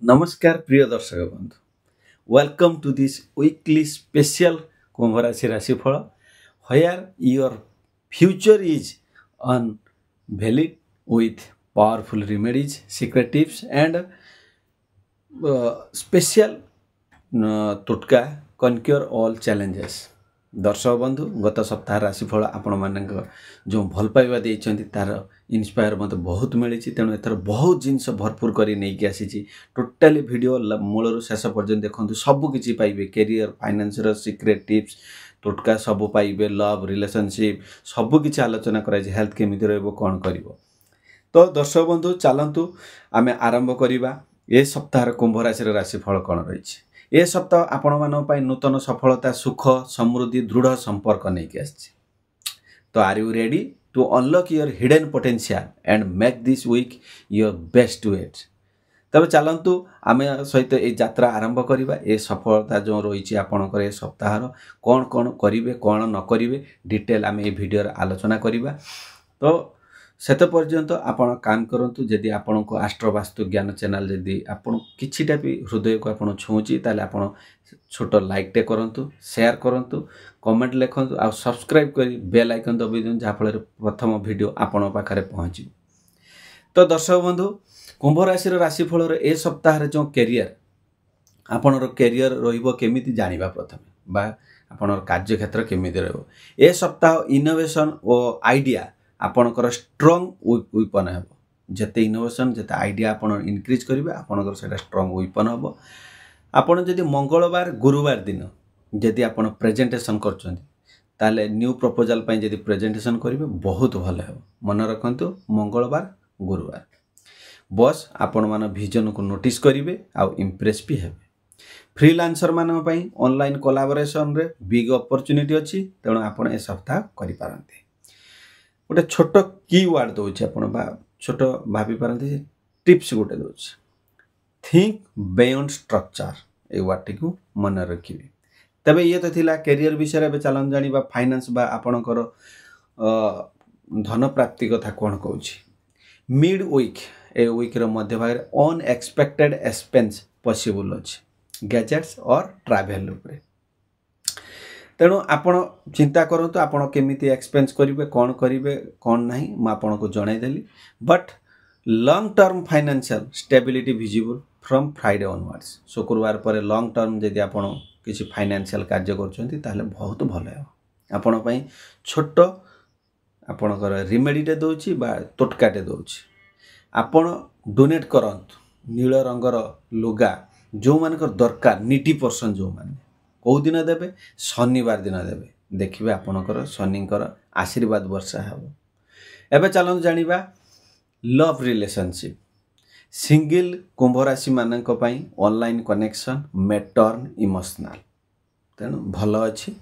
नमस्कार प्रिय दर्शक बंधु welcome to this weekly special Kumbh राशि राशिफल where your future is unveiled with powerful remedies, secret tips and special टोटका conquer all challenges। दर्शक बंधु गत सप्ताह राशिफल आपण मानक जो भल पाइबा देइछन्ति तार इन्स्पायर मत बहुत मिली तेणु एथर बहुत जिनस भरपूर करी नहीं कि आसी टोटाली वीडियो मूलर शेष पर्यंत देखु सब किसी पाइबे कैरियर फाइनेंस सीक्रेट टिप्स टोटका सब पाइबे लव रिलेशनशिप सब किसी आलोचना कराई हेल्थ केमिति रहबो कोन करिवो। तो दर्शक बंधु चलतु आमे आरंभ करिबा ए सप्ताह कुंभ राशि राशिफल कोन रहिछि। ए सप्ताह आपण मानन पई नूतन सफलता सुख समृद्धि दृढ़ संपर्क नहीं कि आछि। तो are you ready to unlock your hidden potential and make this week your best yet. तबे चलतु आमे सहित ए यात्रा आरंभ करिबा। ए सफलता जो रही आपणकर ए सप्ताह कौन कौन करिवे कौन न करिवे डिटेल आमे ए वीडियो आलोचना करिबा। तो सेत पर्यंत आपण काम करंतु जदि आपण को आस्ट्रोवास्तु ज्ञान चैनल जदि आपण किछिटा भी हृदय को आपण छुची ताले आपण छोट लाइक टे करंतु शेयर करंतु कमेंट लिखंतु आ सब्सक्राइब करी बेल आइकन दबि दियौ जा फल प्रथम वीडियो आपण पाखरे पहुंची। तो दर्शक बंधु कुंभ राशि राशिफल ए सप्ताह जो कैरियर आपणर कैरियर रहिबो केमिति जानिबा प्रथमे बा आपणर कार्य क्षेत्र केमिति रहबो। ए सप्ताह इनोवेशन और आइडिया आपणकर स्ट्रॉन्ग वेपन हेबो। जते इनोवेशन जते आइडिया आपण इनक्रीज करिवे आपणकर सेटा स्ट्रॉन्ग वेपन हेबो। आपण जदि मंगलवार गुरुवार दिन जदि आपण प्रेजेंटेशन करछन्ती ताले न्यू प्रपोजल पय जदि प्रेजेंटेशन करिवे बहुत भलो हेबो। मन रखंतु मंगलवार गुरुवार बस आपण मान विजन को नोटिस करिवे आ इंप्रेस भी हेबे। फ्रीलांसर मान पय ऑनलाइन कोलैबोरेशन रे बिग अपॉर्चुनिटी अछि तेणु आपण ए सप्ताह करि पारंते। गोटे छोट कीवर्ड दौर आप छोट भाभी पारती टिप्स गोटे दौर थिंक बियॉन्ड स्ट्रक्चर ए वार्ड को मन रखिए। तबे ये तो थिला कैरियर विषय में चलन जानिबा फाइनेंस बा आपणकर धन प्राप्ति कथा कौन कहूँ। मिड वीक ए वीक्र मध्य भाग अनएक्सपेक्टेड एक्सपेंस पॉसिबल अच्छे गैजेट्स और ट्रैवल उपरे तेणु आपण चिंता करंतु आपण केमिति एक्सपेंस करिवे कौन नहीं मैं आपन को जणाइदेली। But long term financial stability visible from Friday onwards शुक्रवार पर लॉन्ग टर्म जदि आपण किसी फाइनेंशियल कार्य करछन्ती ताले बहुत भलो है। आपण पई छोट आपणकर रिमेडीटे दउची बा तोटकाटे दउची आपण डोनेट करंतु नील रंगर लुगा जो मानकर दरकार नीटी पर्सन जो माने कौ दिन देवे शनिवार दिन देवे देखिए आपणकर शनिकर आशीर्वाद वर्षा हेबो। एबे चलନ୍ତୁ जानिबा लव रिलेशनशिप सिंगल कुंभ राशि मानक पई ऑनलाइन कनेक्शन मे टर्न इमोशनल तेणु भल अच्छी।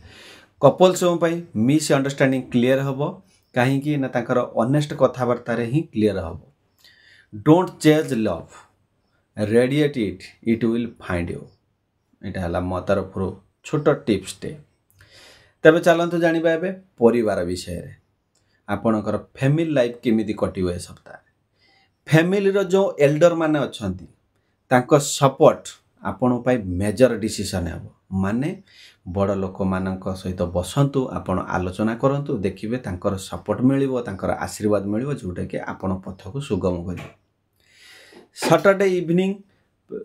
कपल्स पई मिस अंडरस्टैंडिंग क्लियर हेबो कहीं कि ना ताकर ऑनेस्ट कथबार्ता रे ही क्लियर हेबो। Don't chase love radiate it will find you एटा हला मो तरफ छोट टिप्स टे। तबे चलନ୍ତୁ जानिबा एबे परिवार विषय रे आपणकर फैमिली लाइफ केमिति कटियो ए सप्ताह। फैमिली रो जो एल्डर माने अछंती तांको सपोर्ट आपण पई मेजर डिसीजन हेबो। माने बड़ लोक मानक सहित बसंतु आपण आलोचना करंतु देखिबे तांकर सपोर्ट मिलिबो तांकर आशीर्वाद मिलिबो जोटा कि आपण पथ को सुगम करिवो। सैटरडे इवनिंग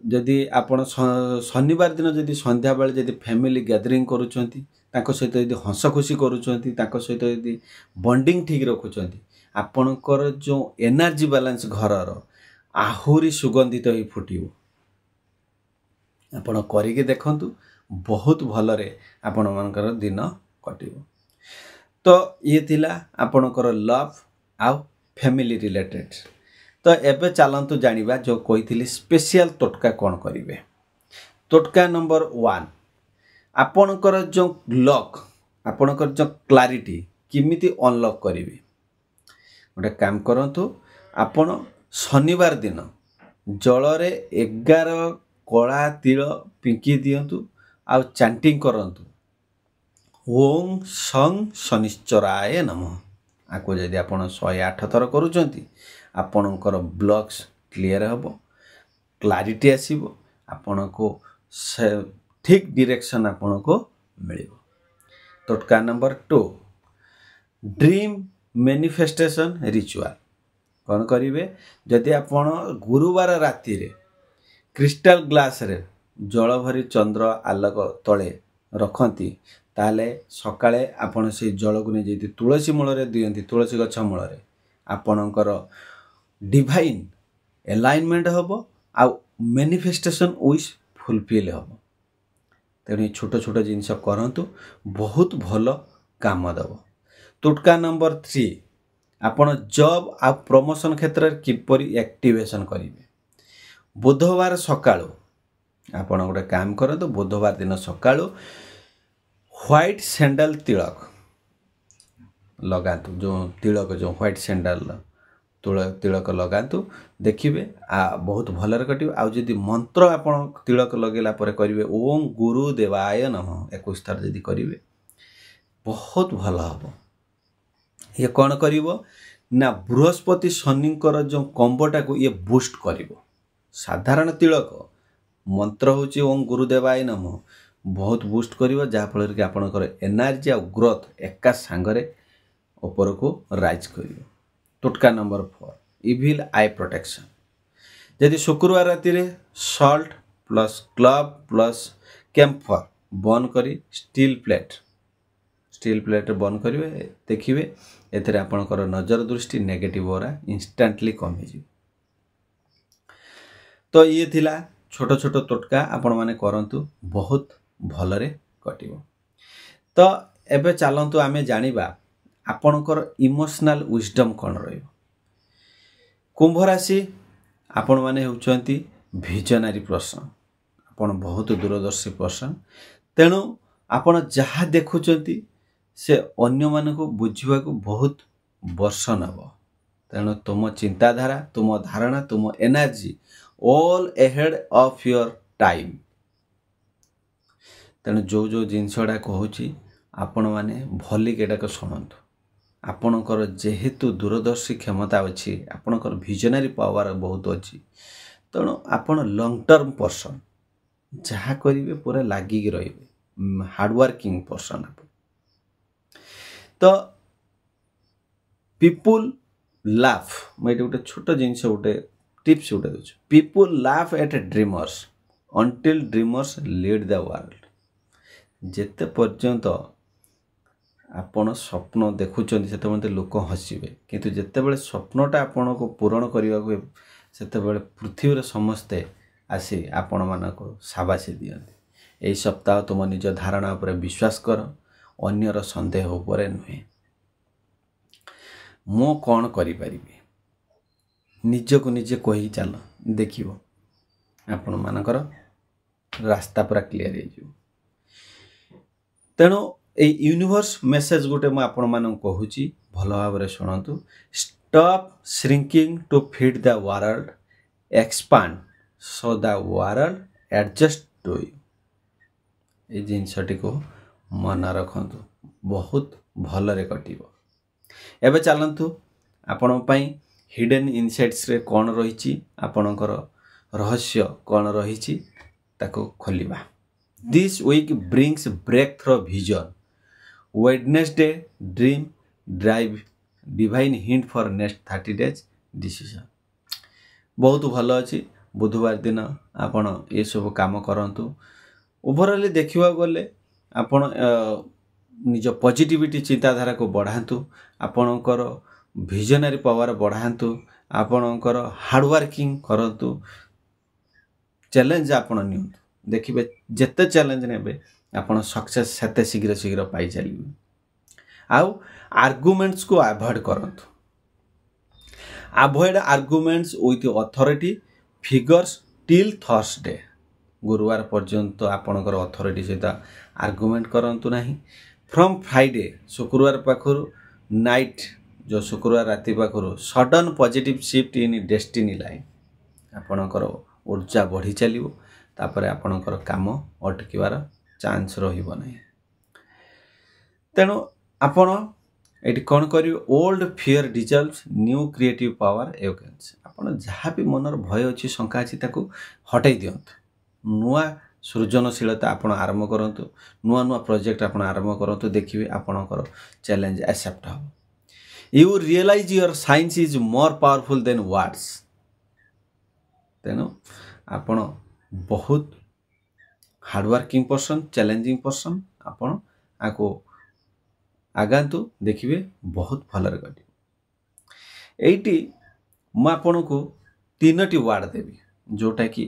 जदि आपण शनिवार दिन जदि संध्या बेले जदि फैमिली गैदरिंग करूछंती ताको सहित जदि हंस खुशी करूछंती ताको सहित जदि बॉन्डिंग ठीक रखुछंती आपणकर जो एनर्जी बैलेंस घरर आहुरी सुगंधित ही फुटियो। आपण करिके देखंतु बहुत भलरे आपण मानकर दिन कटियो। तो ये थिला आपणकर लव आ फैमिली रिलेटेड। तो एबे चलନ୍ତୁ जानिबा जो कही स्पेशल तोटका कौन करिवे। तोटका नंबर 1 आपणकर जो लक आपणकर जो क्लारिटी किमिति अनलॉक करिवे। गोटे काम करंतु आपण शनिवार दिन जल रे 11 कला तिल पिंकी दियंतु आ चैंटिंग करंतु ओम सं शनिश्चराय नमः। आको जदि आपण 108 थर करूचंती आपणकर ब्लॉक्स क्लियर हेबो क्लारिटी आसीबो आपनको ठीक डायरेक्शन आपनको मिलिबो। टोटका नंबर 2 ड्रीम मैनिफेस्टेशन रिचुअल कौन करिवे जदि आपण गुरुवार राति रे क्रिस्टल ग्लास रे जल भरी चंद्र आलोक तले रखती ताले सकाळे आपण से जल को नै जेति तुलसी मूल रे दियंती तुलसी गछ मूल रे आपणकर डिवाइन अलाइनमेंट हबो आ मैनिफेस्टेशन विश फुलफिल हबो। तेणु छोट छोट जिनस करंतु बहुत भल काम दबो। टोटका नंबर 3 आपण जॉब आ प्रमोशन क्षेत्र में किपरि एक्टिवेशन करिवे। बुधवार सकाळो आपण गोटे काम करंतु बुधवार दिन सकाळो व्हाइट सैंडल तिलक लगातु जो तिलक जो व्हाइट सैंडल तिलक लगातु देखिए बहुत भलरे कटिव। आ जदि मंत्र आपण तिलक लगेला परे करिवे ओम गुरुदेवाय नमः 21 थर जदि करिवे बहुत भल हबो। ये कौन करिवो ना बृहस्पति शनिकर जो कंबोटा को ये बूस्ट करिवो। साधारण तिलक मंत्र होची ओम गुरुदेवाय नमः बहुत बूस्ट करिवो जहा फल कि आपनकर एनर्जी आ ग्रोथ एका सांगरे ऊपर को राइज करिवो। टोटका नंबर 4 इविल आई प्रोटेक्शन यदि शुक्रवार राति रे salt plus clove plus camphor बन करी स्टील प्लेट बन करिवे देखिवे एथरे आपनकर नजर दृष्टि नेगेटिव ओरा इंस्टेंटली कमी जी। तो ये थिला छोट छोट टोटका आपण माने करंतु बहुत भलरे कटिवो। तो एबे चलंतु आमे जानिबा आपणकर इमोशनल विजडम कौन रहिबो। कुंभ राशि आपण माने होउचंती विजनरी पर्सन आपण बहुत दूरदर्शी पर्सन तेणु आपण जहाँ देखुचंती से अन्य मानको बुझिबा को बहुत वर्ष नब। तेणु तुम चिंताधारा तुम धारणा तुम energy all ahead of your time. तेणु जो जो जिनसडा कहूची आपण माने भली केटाक शुणंतु। आपणकर जेहेतु दूरदर्शी क्षमता अच्छी आपणकर विजनरी पावर बहुत अच्छी तेणु आपण लॉन्ग टर्म पर्सन जहाँ करेंगे पूरा लागिक रहिबे हार्डवर्किंग पर्सन। तो पीपुल लाफ मैं गोटे छोट जिनस गोटे टिप्स गोटे दूसरी people laugh at dreamers until dreamers lead the world. जेते पर्यंत आपण स्वप्न देखुचंती सेते मते लोक हसिबे किंतु जेतेबेले स्वप्नटा आपण को पूरण करबा को सेतेबेले पृथ्वी रे समस्ते आसी आपण मानको शाबाशी दियंती। एई सप्ताह तुम निज धारणा उपर विश्वास कर अन्यर संदेह उपर नुहे। मो कौन करि परिबे निज को निजे कहि चल देखिबो आपण मानकर रास्ता पूरा क्लियर हो जिवो। तेणु ए यूनिवर्स मेसेज गोटे मु आपण मानन कहूची भल भाव शुणु। Stop shrinking to feed the world expand so the world adjust to you. ये जिनसटी को मन रखंतु बहुत भलरे कटिबो। एबे चलंतु आपण पई हिडन इनसाइट्स रे कोन रहिची आपणकर रहस्य कोन रहिची ताको खोलिबा। This week brings breakthrough vision Wednesday dream drive divine hint for next 30 days decision बहुत भल अच्छी। बुधवार दिन आपण ये सब काम करंतु। ओवरऑल देखिबा गले आपण निज पॉजिटिविटी चिंताधारा को बढ़ातु आपणकर विजनरी पावर बढ़ातु आपणकर हार्डवर्किंग करंतु चैलेंज आपण नियंतु देखिबे जेते चैलेंज नेबे आपण सक्सेस सेते शीघ्र शीघ्र पाई चलिबे। आउ आर्गुमेंट्स को अवॉइड करंतु। Avoid arguments with authority figures till Thursday. गुरुवार पर्यंत आपणकर अथॉरिटी सहित आर्गुमेंट करंतु नहीं। फ्रॉम फ्राइडे शुक्रवार पाखरु नाइट जो शुक्रवार राति पाखरु sudden positive shift in destiny line आपणकर ऊर्जा बढ़ी चलिबो तापर आपणकर काम अटकिवार चांस रहिबो नहीं। तेणु आपण एटी कौन करिवे old fear dissolves new creative power awakens आपण जहाँ भी मनर भय अच्छी शंका अच्छी ताको हटाई दियंतु नुआ सृजनशीलता आपण आरंभ करंतु नुआ नुआ प्रोजेक्ट आपण आरंभ करंतु देखिबे आपणकर चैलेंज एक्सेप्ट हो you realise your science is more powerful than words तेणु आपण बहुत हार्डवर्किंग पर्सन चैलेंजिंग पर्सन आपण आको आगांतु देखिबे बहुत भलर गटी एटी मु आपन को 3टी वार्ड देवी जोटा कि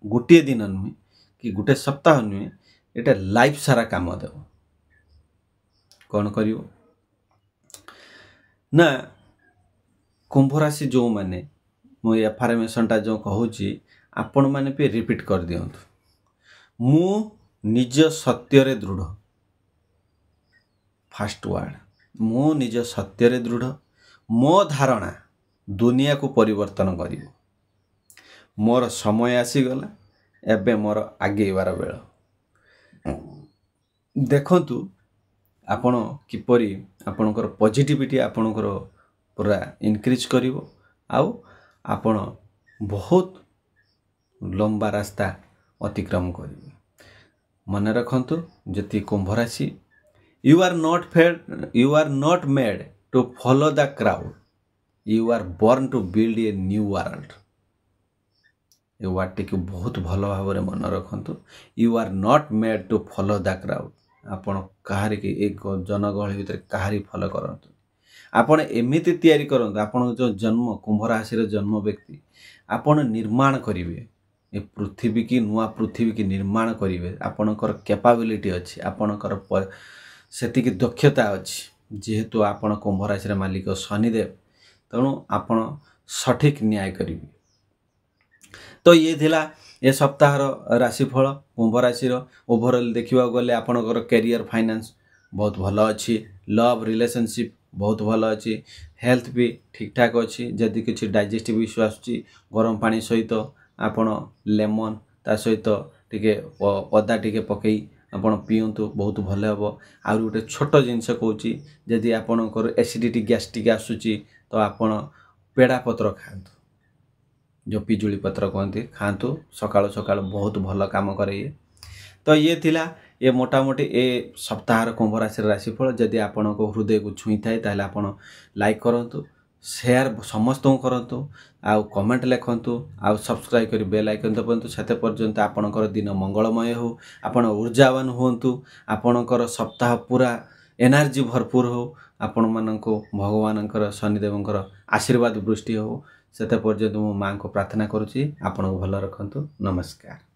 गोटे दिन नुहे कि गोटे सप्ताह नुहे एटा लाइफ सारा काम देव कौन करियो ना कुंभ राशि जो माने मो एफर्मेशन टा जो कहूची आपण माने पे रिपीट कर दियंतु मु निज सत्य रे दृढ़ फर्स्ट वर्ड मु निज सत्य रे दृढ़ मो धारणा दुनिया को परिवर्तन करिवो मोर समय आसीगला एबे मोर आगेबार बेल देखंतु आपण किपरि आपणकर पॉजिटिविटी आपणकर पूरा इनक्रीज करिवो आउ आपण बहुत लंबा रास्ता अतिक्रम करिवो मन रखंतु जति कुंभ राशि you are not made to follow the crowd you are born to build a new world ए वर्ड टी बहुत भल भाव में मन रखंतु you are not made to follow the crowd आपण कहारी के एक जनगहली भितर कहारी फॉलो करंतु आपण एमिति तयारी करंतु आपण जो जन्म कुंभ राशि रे जन्म व्यक्ति आपण निर्माण करिवे ए पृथ्वी की नुआ पृथ्वी की निर्माण करिवे आपणकर कैपेबिलिटी अछि आपणकर सेति की दक्षता अछि जेहेतु आपण कुंभ राशि रे मालिक शनिदेव तेणु आपण सठिक न्याय करिवे तो ये थिला ए सप्ताह राशिफल कुंभ राशि ओवरऑल देखिबा गले आपणकर करियर फाइनेंस बहुत भलो अछि लव रिलेशनशिप बहुत भलो अछि हेल्थ भी ठीक ठाक अछि जदि किछि डाइजेस्टिव इश्यू आछि गरम पानी सहित आपण लेमन ता सहित टिके अदा टिके पकई आपण पियंतु बहुत भले हबो आ गोटे छोट जिंस कहूची जदि आपणकर एसिडिटी गैस्ट्रिक आसुची तो आपण पेड़ा पत्र खातु जो पिजुली पत्र कहते खातु सकाळ सकाळ बहुत भल काम करे तो ये थिला ये मोटामोटी ए सप्ताह कुंभ राशि राशिफल जदि आपण को हृदय को छुई थाए ताले आपण लाइक करंतु शेयर समस्त करंतु आउ कमेंट लिखंतु आउ सब्सक्राइब कर बेल आइकन दबंतु सेते पर्यंत आपणकर दिन मंगलमय हो आपण ऊर्जावान होंतु आपणकर सप्ताह पूरा एनर्जी भरपूर हो आपण मानको भगवानकर शनिदेवंकर आशीर्वाद वृष्टि हो सेते पर्यंत मो मां को प्रार्थना करूची आपण को भल रखंतु नमस्कार।